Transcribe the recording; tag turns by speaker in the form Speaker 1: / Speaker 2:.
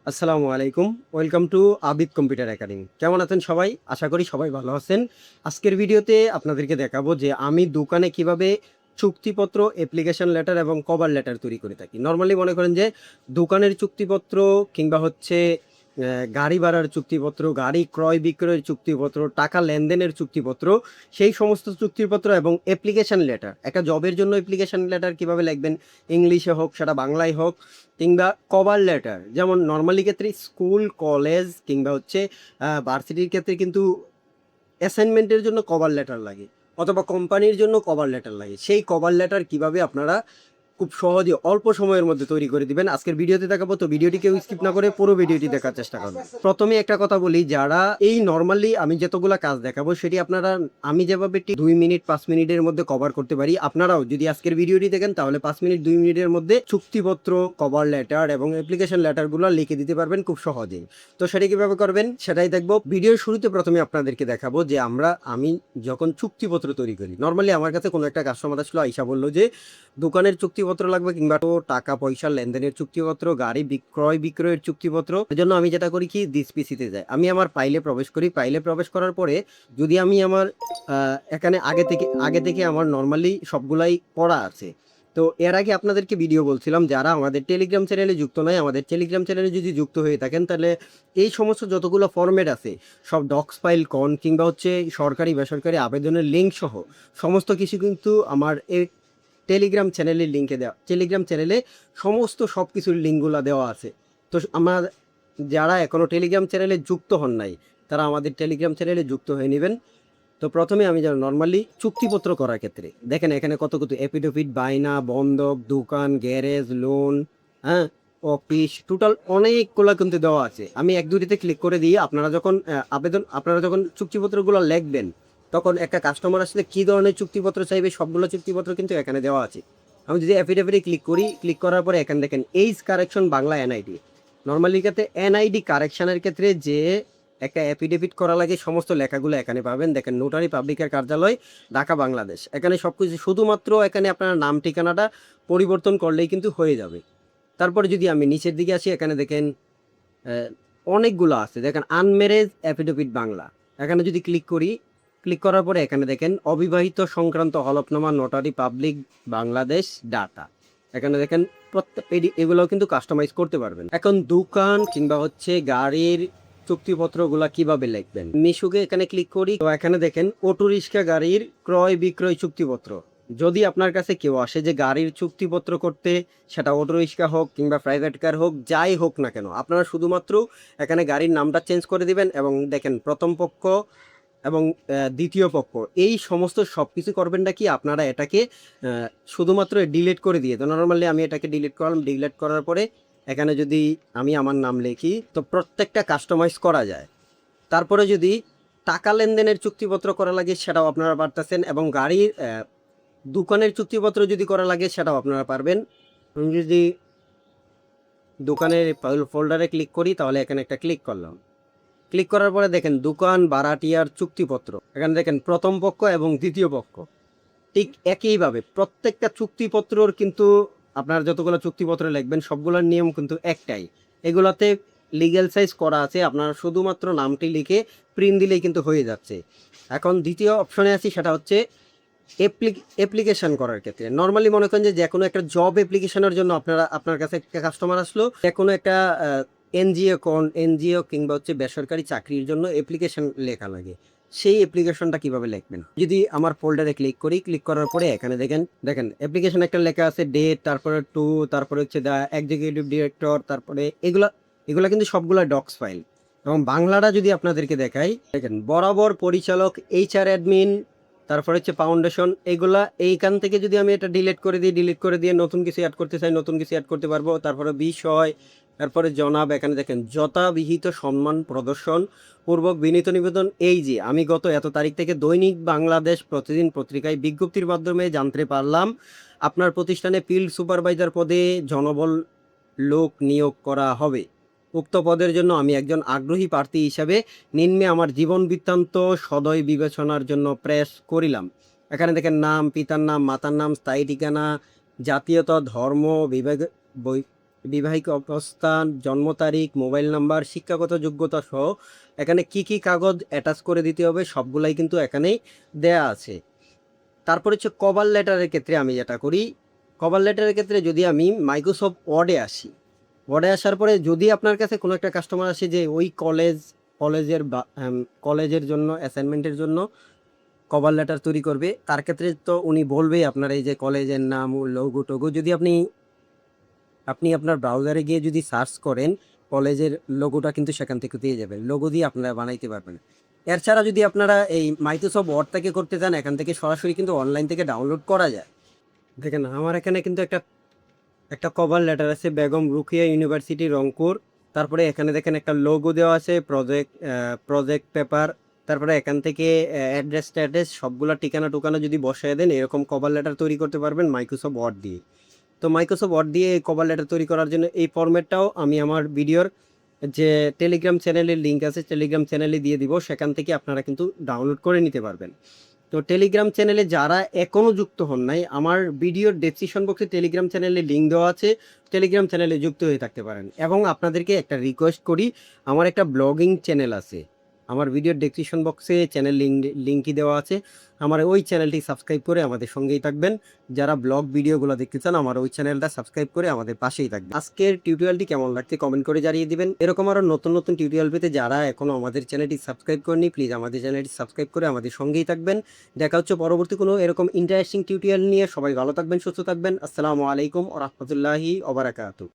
Speaker 1: আসসালামু আলাইকুম। Welcome to Abid computer academy. কেমন আছেন সবাই? আশা করি সবাই ভালো আছেন। আজকের ভিডিওতে আপনাদেরকে দেখাবো যে আমি দোকানে কিভাবে চুক্তিপত্র, অ্যাপ্লিকেশন লেটার এবং কভার লেটার তৈরি করে থাকি। নরমালি মনে করেন যে দোকানের চুক্তিপত্র কিংবা হচ্ছে গাড়ি ভাড়ার চুক্তিপত্র, গাড়ি ক্রয় বিক্রয়ের চুক্তিপত্র, টাকা লেনদেনের চুক্তিপত্র, সেই সমস্ত চুক্তিপত্র এবং অ্যাপ্লিকেশন লেটার। একটা জবের জন্য অ্যাপ্লিকেশন লেটার কিভাবে লিখবেন? ইংলিশে হোক, সেটা বাংলায় হোক, কিংবা কভার লেটার যেমন নর্মালি ক্ষেত্রে স্কুল, কলেজ কিংবা হচ্ছে ভার্সিটির ক্ষেত্রে কিন্তু অ্যাসাইনমেন্টের জন্য কভার লেটার লাগে অথবা কোম্পানির জন্য কভার লেটার লাগে। সেই কভার লেটার কিভাবে আপনারা খুব সহজে অল্প সময়ের মধ্যে তৈরি করে দিবেন আজকের ভিডিওতে দেখাবো। তো ভিডিওটি কেউ স্কিপ না করে পুরো ভিডিওটি দেখার চেষ্টা করবেন। প্রথমে একটা কথা বলি, যারা এই নর্মালি আমি যতগুলো কাজ দেখাবো সেটি আপনারা আমি যেভাবে 2 মিনিট 5 মিনিটের মধ্যে কভার করতে পারি, আপনারাও যদি আজকের ভিডিওটি দেখেন তাহলে 5 মিনিট 2 মিনিটের মধ্যে চুক্তিপত্র, কভার লেটার এবং অ্যাপ্লিকেশন লেটারগুলো লিখে দিতে পারবেন খুব সহজেই। তো সেটা কিভাবে করবেন সেটাই দেখবো। ভিডিওর শুরুতে প্রথমে আপনাদেরকে দেখাবো যে আমি যখন চুক্তিপত্র তৈরি করি, নর্মালি আমার কাছে কোনো একটা কাস্টমার আসলো, আইসা বললো যে দোকানের চুক্তিপত্র লাগবে কিংবা টাকা পয়সা লেনদেনের চুক্তিপত্র, গাড়ি বিক্রয় বিক্রয়ের চুক্তিপত্র। এজন্য আমি যেটা করি কি, ডিসপিসিতে যাই, আমি আমার পাইলে প্রবেশ করি। পাইলে প্রবেশ করার পরে যদি আমি আমার এখানে আগে থেকে আমার নর্মালি সবগুলাই পড়া আছে। তো এর আগে আপনাদেরকে ভিডিও বলছিলাম, যারা আমাদের টেলিগ্রাম চ্যানেলে যুক্ত নয়, আমাদের টেলিগ্রাম চ্যানেলে যদি যুক্ত হয়ে থাকেন তাহলে এই সমস্ত যতগুলো ফরম্যাট আছে, সব ডক্স ফাইল কন কিংবা হচ্ছে সরকারি বেসরকারি আবেদনের লিঙ্ক সহ সমস্ত কিছু কিন্তু আমার এই টেলিগ্রাম চ্যানেলের লিঙ্কে দেওয়া। টেলিগ্রাম চ্যানেলে সমস্ত সব কিছুর লিঙ্কগুলো দেওয়া আছে। তো আমার যারা এখনও টেলিগ্রাম চ্যানেলে যুক্ত হন নাই, তারা আমাদের টেলিগ্রাম চ্যানেলে যুক্ত হয়ে নেবেন। তো প্রথমে আমি যেন নর্মালি চুক্তিপত্র করার ক্ষেত্রে দেখেন এখানে কত কত এফিডেভিট, বায়না, বন্ধক, দোকান, গ্যারেজ, লোন, হ্যাঁ, অফিস, টোটাল অনেকগুলো কিন্তু দেওয়া আছে। আমি এক দুটিতে ক্লিক করে দিই। আপনারা যখন চুক্তিপত্রগুলো লিখবেন তখন একটা কাস্টমার আসলে কী ধরনের চুক্তিপত্র চাইবে সবগুলো চুক্তিপত্র কিন্তু এখানে দেওয়া আছে। আমি যদি অ্যাফিডেভিটে ক্লিক করি, ক্লিক করার পরে এখানে দেখেন age correction Bangla NID. Normally ক্ষেত্রে এনআইডি কারেকশনের ক্ষেত্রে যে একটা অ্যাফিডেভিট করা লাগে সমস্ত লেখাগুলো এখানে পাবেন। দেখেন নোটারি পাবলিকের কার্যালয়, ঢাকা, বাংলাদেশ। এখানে সব কিছু, শুধুমাত্র এখানে আপনার নাম ঠিকানাটা পরিবর্তন করলেই কিন্তু হয়ে যাবে। তারপরে যদি আমি নিচের দিকে আসি, এখানে দেখেন অনেকগুলো আছে। দেখেন আনম্যারেজ অ্যাফিডেভিট বাংলা, এখানে যদি ক্লিক করি, ক্লিক করার পরে এখানে দেখেন অবিবাহিত সংক্রান্ত হলফনামা, নোটারি পাবলিক বাংলাদেশ, ডাটা। এখানে দেখেন প্রত্যেক এগুলো কিন্তু কাস্টমাইজ করতে পারবেন। এখন দোকান কিংবা হচ্ছে গাড়ির চুক্তিপত্রগুলো কিভাবে লিখবেন, মিশুকে এখানে ক্লিক করি। তো এখানে দেখেন অটো রিক্সা গাড়ির ক্রয় বিক্রয় চুক্তিপত্র। যদি আপনার কাছে কেউ আসে যে গাড়ির চুক্তিপত্র করতে, সেটা অটো রিক্সা হোক কিংবা প্রাইভেট কার হোক, যাই হোক না কেন, আপনারা শুধুমাত্র এখানে গাড়ির নামটা চেঞ্জ করে দিবেন এবং দেখেন প্রথম পক্ষ এবং দ্বিতীয় পক্ষ এই সমস্ত সব কিছু করবেনটা কি, আপনারা এটাকে শুধুমাত্র ডিলিট করে দিয়ে। তো নর্মালি আমি এটাকে ডিলিট করলাম। ডিলিট করার পরে এখানে যদি আমি আমার নাম লিখি তো প্রত্যেকটা কাস্টমাইজ করা যায়। তারপরে যদি টাকা লেনদেনের চুক্তিপত্র করা লাগে সেটাও আপনারা পারতেছেন, এবং গাড়ির দোকানের চুক্তিপত্র যদি করা লাগে সেটাও আপনারা পারবেন। আমি যদি দোকানের ফোল্ডারে ক্লিক করি তাহলে এখানে একটা ক্লিক করলাম। ক্লিক করার পরে দেখেন দোকান ভাড়াটিয়ার চুক্তিপত্র, এখানে দেখেন প্রথম পক্ষ এবং দ্বিতীয় পক্ষ। ঠিক একইভাবে প্রত্যেকটা চুক্তিপত্রর কিন্তু আপনার যতগুলো চুক্তিপত্র লিখবেন সবগুলোর নিয়ম কিন্তু একটাই। এগুলাতে লিগ্যাল সাইজ করা আছে, আপনার শুধুমাত্র নামটি লিখে প্রিন্ট দিলেই কিন্তু হয়ে যাচ্ছে। এখন দ্বিতীয় অপশনে আছি, সেটা হচ্ছে অ্যাপ্লিকেশন করার ক্ষেত্রে। নর্মালি মনে করেন যে কোনো একটা জব অ্যাপ্লিকেশনের জন্য আপনার কাছে একটা কাস্টমার আসলো, যে কোনো একটা এনজিও কিংবা হচ্ছে বেসরকারি চাকরির জন্য অ্যাপ্লিকেশন লেখা লাগে। সেই অ্যাপ্লিকেশনটা কিভাবে লিখবেন, যদি আমার ফোল্ডারে ক্লিক করি, ক্লিক করার পরে এখানে দেখেন অ্যাপ্লিকেশন একটা লেখা আছে, ডেট, তারপরে টু, তারপরে হচ্ছে দ্য এক্সিকিউটিভ ডিরেক্টর, তারপরে এগুলা কিন্তু সবগুলা ডক্স ফাইল। এবং বাংলাটা যদি আপনাদেরকে দেখাই, দেখেন বরাবর পরিচালক, এইচআর অ্যাডমিন, তারপরে হচ্ছে ফাউন্ডেশন। এগুলা এইখান থেকে যদি আমি এটা ডিলিট করে দিই, ডিলিট করে দিয়ে নতুন কিছু অ্যাড করতে চাই, নতুন কিছু অ্যাড করতে পারবো। তারপরে বিষয়, তারপরে জনাব, এখানে দেখেন যথাবিহিত সম্মান প্রদর্শন পূর্বক বিনীত নিবেদন। এই যে আমি গত এত তারিখ থেকে দৈনিক বাংলাদেশ প্রতিদিন পত্রিকায় বিজ্ঞপ্তির মাধ্যমে জানতে পারলাম আপনার প্রতিষ্ঠানে ফিল্ড সুপারভাইজার পদে জনবল লোক নিয়োগ করা হবে। উক্ত পদের জন্য আমি একজন আগ্রহী প্রার্থী হিসাবে নিম্নে আমার জীবন বৃত্তান্ত সদয় বিবেচনার জন্য প্রেস করিলাম। এখানে দেখেন নাম, পিতার নাম, মাতার নাম, স্থায়ী ঠিকানা, জাতীয়তা, ধর্ম, বিবাহিক অবস্থান, জন্ম তারিখ, মোবাইল নাম্বার, শিক্ষাগত যোগ্যতা সহ এখানে কি কি কাগজ অ্যাটাচ করে দিতে হবে সবগুলাই কিন্তু এখানেই দেয়া আছে। তারপর হচ্ছে কভার লেটারের ক্ষেত্রে আমি যেটা করি, কভার লেটারের ক্ষেত্রে যদি আমি মাইক্রোসফট ওয়ার্ডে আসি, ওয়ার্ডে আসার পরে যদি আপনার কাছে কোনো একটা কাস্টমার আসে যে ওই কলেজের জন্য অ্যাসাইনমেন্টের জন্য কভার লেটার তৈরি করবে, তার ক্ষেত্রে তো উনি বলবেই আপনার এই যে কলেজের নাম ও লোগো টোগো। যদি আপনি আপনি আপনার ব্রাউজারে গিয়ে যদি সার্চ করেন, কলেজের লোগোটা কিন্তু সেখান থেকে পেয়ে যাবেন, লোগো দিয়ে আপনারা বানাইতে পারবেন। এছাড়া যদি আপনারা এই মাইক্রোসফট ওয়ার্ড থেকে করতে চান, এখান থেকে সরাসরি কিন্তু অনলাইন থেকে ডাউনলোড করা যায়। দেখেন আমার এখানে কিন্তু একটা একটা কভার লেটার আছে, বেগম রুকিয়া ইউনিভার্সিটি রংপুর। তারপরে এখানে দেখেন একটা লোগো দেওয়া আছে, প্রজেক্ট পেপার। তারপরে এখান থেকে অ্যাড্রেস ট্যাড্রেস সবগুলা ঠিকানা টুকানা যদি বসায় দেন, এরকম কভার লেটার তৈরি করতে পারবেন মাইক্রোসফট ওয়ার্ড দিয়ে। তো মাইক্রোসফট ওয়ার্ড দিয়ে এই কভার লেটার তৈরি করার জন্য এই ফরম্যাটটাও আমি আমার ভিডিওর যে টেলিগ্রাম চ্যানেলের লিঙ্ক আছে, টেলিগ্রাম চ্যানেলে দিয়ে দিব, সেখান থেকে আপনারা কিন্তু ডাউনলোড করে নিতে পারবেন। তো টেলিগ্রাম চ্যানেলে যারা এখনও যুক্ত হন নাই, আমার ভিডিওর ডেসক্রিপশন বক্সে টেলিগ্রাম চ্যানেলে লিঙ্ক দেওয়া আছে, টেলিগ্রাম চ্যানেলে যুক্ত হয়ে থাকতে পারেন। এবং আপনাদেরকে একটা রিকোয়েস্ট করি, আমার একটা ব্লগিং চ্যানেল আছে, আমার ভিডিওর ডেসক্রিপশন বক্সে চ্যানেল লিঙ্কই দেওয়া আছে। আমার ওই চ্যানেলটি সাবস্ক্রাইব করে আমাদের সঙ্গেই থাকবেন। যারা ব্লগ ভিডিওগুলো দেখতে চান, আমার ওই চ্যানেলটা সাবস্ক্রাইব করে আমাদের পাশেই থাকবেন। আজকের টিউটোরিয়ালটি কেমন লাগছে কমেন্ট করে জানিয়ে দিবেন। এরকম আরও নতুন নতুন টিউটোরিয়াল পেতে যারা এখনও আমাদের চ্যানেলটি সাবস্ক্রাইব করেনি, প্লিজ আমাদের চ্যানেলটি সাবস্ক্রাইব করে আমাদের সঙ্গেই থাকবেন। দেখা হচ্ছে পরবর্তী কোনো এরকম ইন্টারেস্টিং টিউটোরিয়াল নিয়ে। সবাই ভালো থাকবেন, সুস্থ থাকবেন। আসসালামু আলাইকুম ওয়া রাহমাতুল্লাহি ওয়া বারাকাতুহু।